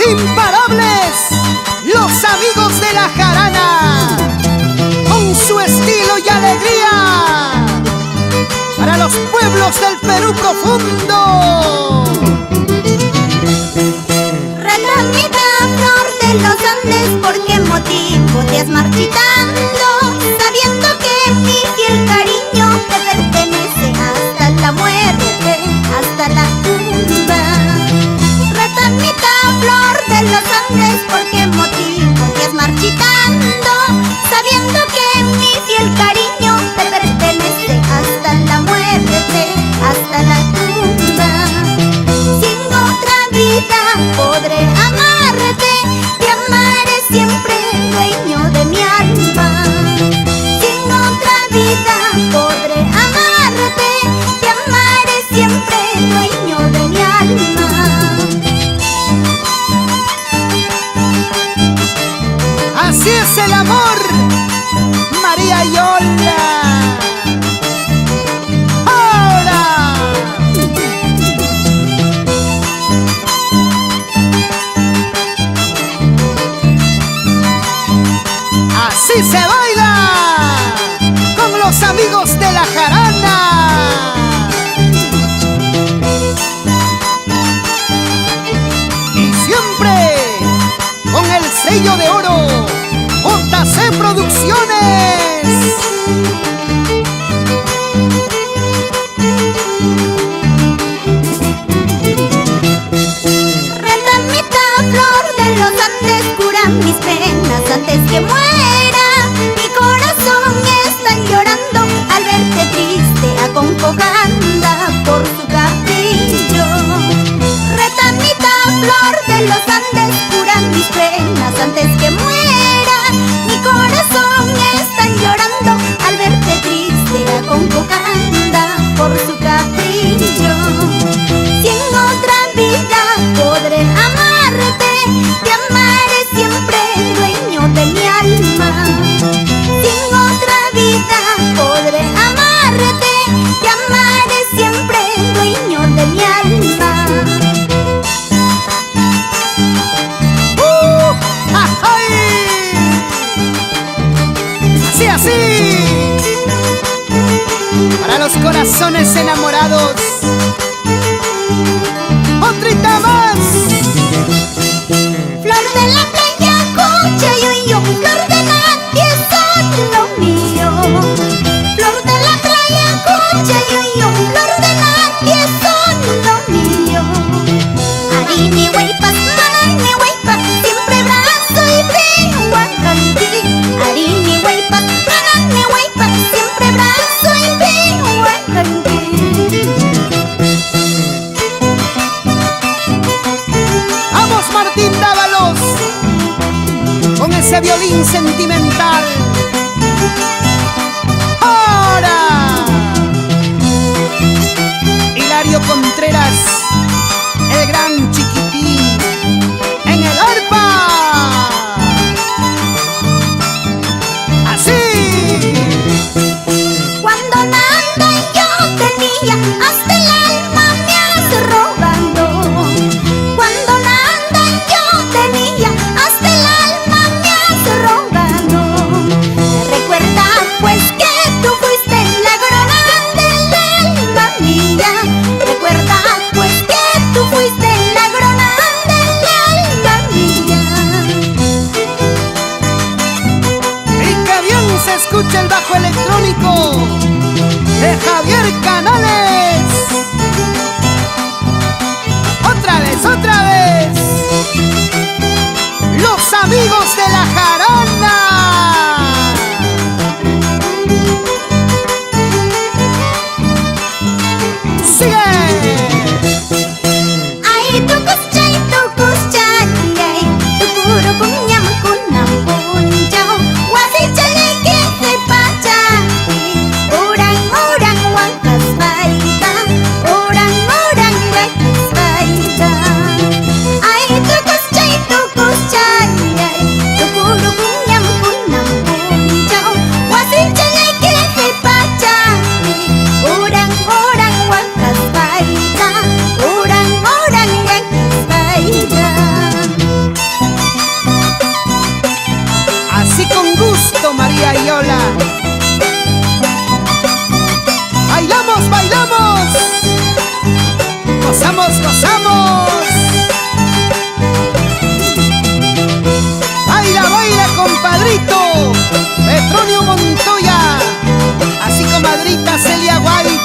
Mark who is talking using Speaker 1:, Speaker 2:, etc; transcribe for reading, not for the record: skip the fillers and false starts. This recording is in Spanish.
Speaker 1: Imparables, los amigos de la jarana, con su estilo y alegría, para los pueblos del Perú profundo.
Speaker 2: Ratamita, flor de los Andes, ¿por qué motivo te has marchitando? Sabiendo que mi fiel cariño te pertenece hasta la muerte, hasta la tumba. Ratamita, flor de los Andes, ¿por qué motivo te has marchitando? Sabiendo que mi fiel cariño te pertenece hasta la muerte, hasta la tumba. Sin otra vida podré amarte, te amaré siempre, dueño de mi alma. Sin otra vida podré amarte, te amaré siempre, dueño de mi alma.
Speaker 1: Así es el amor, María Yola. ¡Ahora! Así se baila con los amigos de la jarana. Y siempre con el sello de oro, JC Producciones.
Speaker 2: Ratamita, flor de los Andes, cura mis penas antes que muera. Mi corazón está llorando al verte triste, acongojada por su capricho. Ratamita, flor de los Andes, cura mis penas antes que muera. Mi corazón está llorando al verte triste, acongojada por su capricho. Si en otra vida podré amarte, te amaré siempre, dueño de mi alma. Si en otra vida podré amarte, te amaré siempre, dueño de mi alma.
Speaker 1: ¡Ay! Así, así, para los corazones enamorados. ¡Otrita más!
Speaker 2: Flor de la playa, concha y yo, flor de nadie, solo mío. Flor de la playa, concha y yo, flor de nadie, solo mío. Arini huaypas, manani huaypas, siempre brazo y brinco a canti. Arini huaypas, manani huaypas, siempre brazo y brinco a canti.
Speaker 1: ¡Vamos, Martín Dávalos! Con ese violín sentimental. ¡Ahora! Hilario Contreras, el gran chiquitín, en el arpa. Así.
Speaker 2: Cuando nada yo tenía, hasta el alma me has robado. Cuando nada yo tenía, hasta el alma me has robado. Recuerda pues que tú fuiste la grande del alma mía. Recuerda pues
Speaker 1: ¡Gozamos, gozamos! ¡Baila, baila, compadrito! Petronio Montoya, así comadrita Celia Guay.